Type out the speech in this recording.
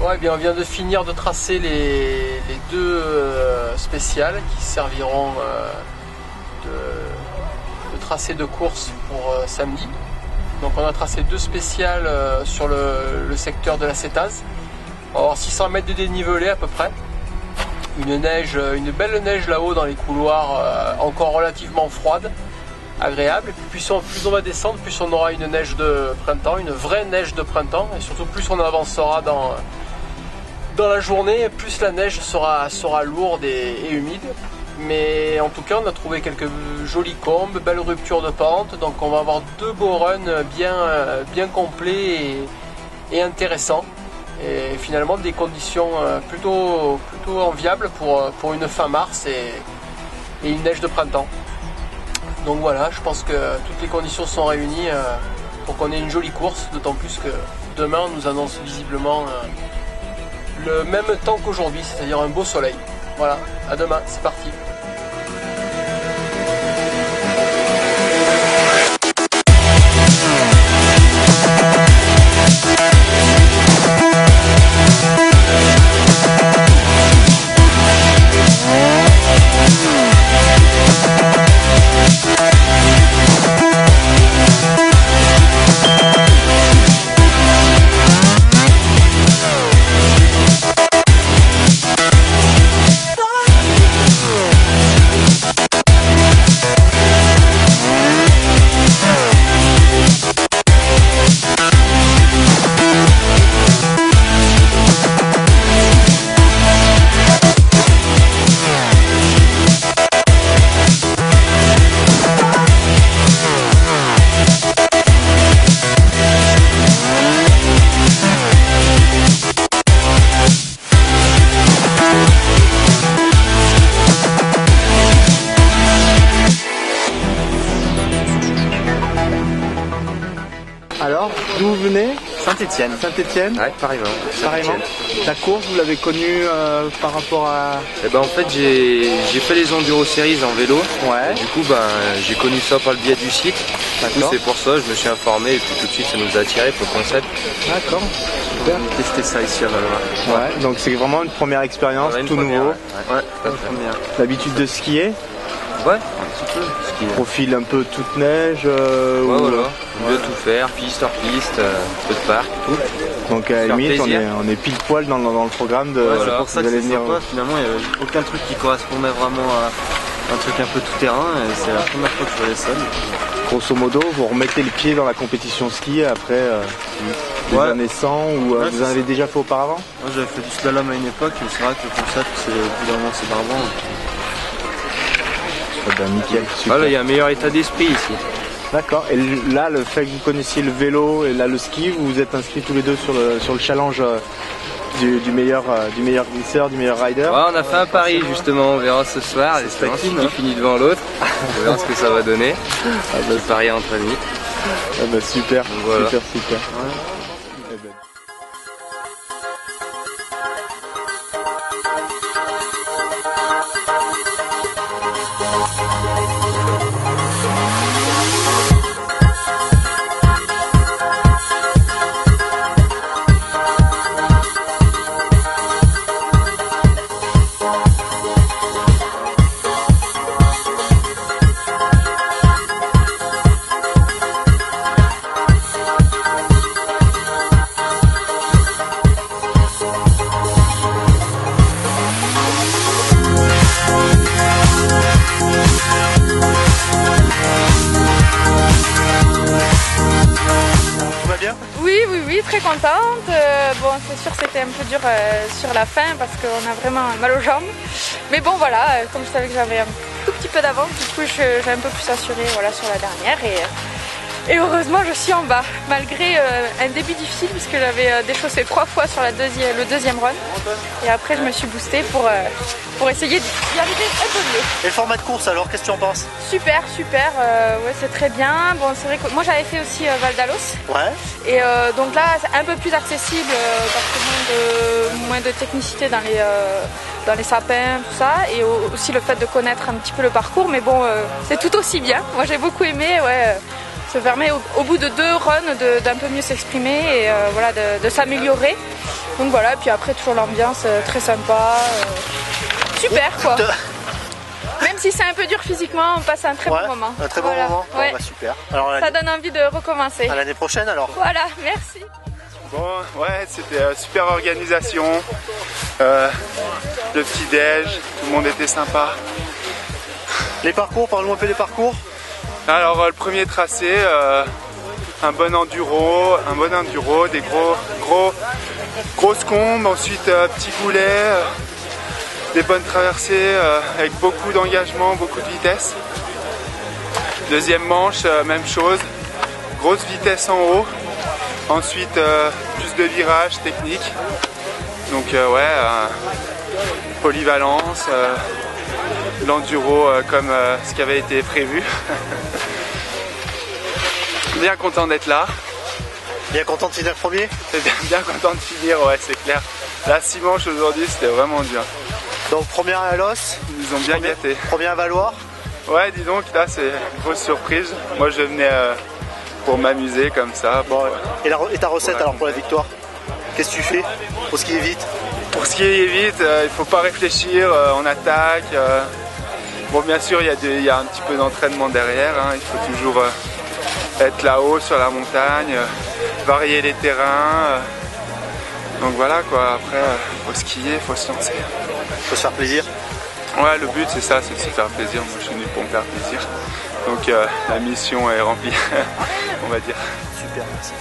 Ouais, bien, on vient de finir de tracer les deux spéciales qui serviront de tracé de course pour samedi. Donc on a tracé deux spéciales sur le secteur de la Cétase. On va avoir 600 mètres de dénivelé à peu près. Une belle neige là-haut dans les couloirs, encore relativement froide, agréable. Et puis plus on va descendre, plus on aura une neige de printemps, une vraie neige de printemps. Et surtout plus on avancera dans la journée, plus la neige sera lourde et humide. Mais en tout cas, on a trouvé quelques jolies combes, belles ruptures de pente. Donc on va avoir deux beaux runs bien complets et intéressants. Et finalement des conditions plutôt enviables pour une fin mars et une neige de printemps. Donc voilà, je pense que toutes les conditions sont réunies pour qu'on ait une jolie course, d'autant plus que demain on nous annonce visiblement le même temps qu'aujourd'hui, c'est-à-dire un beau soleil. Voilà, à demain, c'est parti. Alors, d'où vous venez? Saint-Étienne. Saint-Étienne? Ouais, pareillement. La course, vous l'avez connue par rapport à... Eh ben, en fait, j'ai fait les Enduro Series en vélo. Ouais. Et du coup, j'ai connu ça par le biais du site. Du coup, c'est pour ça, je me suis informé et puis tout de suite, ça nous a attiré pour le concept. D'accord. Super. On a testé ça ici à Valois. Ouais, donc c'est vraiment une première expérience, Ouais, une tout première, nouveau. Ouais, tout à fait. L'habitude de skier? Ouais, un petit peu. Profil un peu toute neige Ouais, voilà. On veut tout faire, piste, hors-piste, peu de parc, tout. Donc à la limite, on est pile poil dans le programme de... Ouais, c'est pour ça que c'est sympa. Finalement, il n'y avait aucun truc qui correspondait vraiment à un truc un peu tout terrain. Et c'est la première fois que je faisais ça. Grosso modo, vous remettez le pied dans la compétition ski après des années sans ou vous en avez déjà fait auparavant? Moi, j'avais fait du slalom à une époque. Et c'est vrai que pour ça, évidemment, c'est barbant. Ben, nickel, super. Voilà, il y a un meilleur état d'esprit ici. D'accord, et là, le fait que vous connaissiez le vélo et là le ski, vous vous êtes inscrits tous les deux sur le challenge du meilleur glisseur, du meilleur rider. Ouais, on a fait un pari justement, on verra ce soir. C'est qui finit devant l'autre. On verra ce que ça va donner. Le pari entre amis. Ah bah, super, voilà. Super. Ouais. Oui, très contente. Bon, c'est sûr que c'était un peu dur sur la fin parce qu'on a vraiment mal aux jambes. Mais bon, voilà, comme je savais que j'avais un tout petit peu d'avance, du coup, j'ai un peu plus assuré voilà, sur la dernière. Et heureusement, je suis en bas, malgré un début difficile puisque j'avais déchaussé 3 fois sur le deuxième run. Et après, je me suis boostée pour essayer d'y arriver un peu mieux. Et le format de course alors, qu'est-ce que tu en penses? Super, ouais, c'est très bien. Bon, c'est vrai que moi j'avais fait aussi Val d'Alos. Ouais. Et donc là, c'est un peu plus accessible parce que moins de technicité dans les sapins, tout ça. Et aussi le fait de connaître un petit peu le parcours. Mais bon, c'est tout aussi bien. Moi j'ai beaucoup aimé, ouais. te permet au bout de 2 runs d'un peu mieux s'exprimer et voilà, de s'améliorer. Donc voilà, et puis après toujours l'ambiance très sympa, super quoi. Même si c'est un peu dur physiquement, on passe un très bon moment. Un très bon moment. Ouais. Bon, bah, super. Alors, ça donne envie de recommencer. À l'année prochaine alors. Voilà, merci. Bon, ouais, c'était super organisation. Le petit déj, tout le monde était sympa. Les parcours, parle-nous un peu des parcours. Alors le premier tracé, un bon enduro, des grosses combes, ensuite petit goulet, des bonnes traversées avec beaucoup d'engagement, beaucoup de vitesse. Deuxième manche, même chose, grosse vitesse en haut, ensuite plus de virages techniques, donc ouais, polyvalence, l'enduro comme ce qui avait été prévu. Bien content d'être là. Bien content de finir premier. Bien content de finir, ouais, c'est clair. La 6 manches aujourd'hui, c'était vraiment dur. Donc première à Los. Ils nous ont bien gâtés. Premier à Valoir. Ouais, dis donc, là c'est une grosse surprise. Moi je venais pour m'amuser comme ça. Bon, et ta recette alors pour la victoire? Qu'est-ce que tu fais pour skier vite? Pour skier vite, il faut pas réfléchir, on attaque. Bon, bien sûr, il y a un petit peu d'entraînement derrière, hein. Il faut toujours être là-haut sur la montagne, varier les terrains. Donc voilà quoi, après, faut skier, faut se lancer. Faut se faire plaisir. Ouais, le but c'est ça, c'est de se faire plaisir. Moi je suis venu pour me faire plaisir. Donc la mission est remplie, on va dire. Super, merci.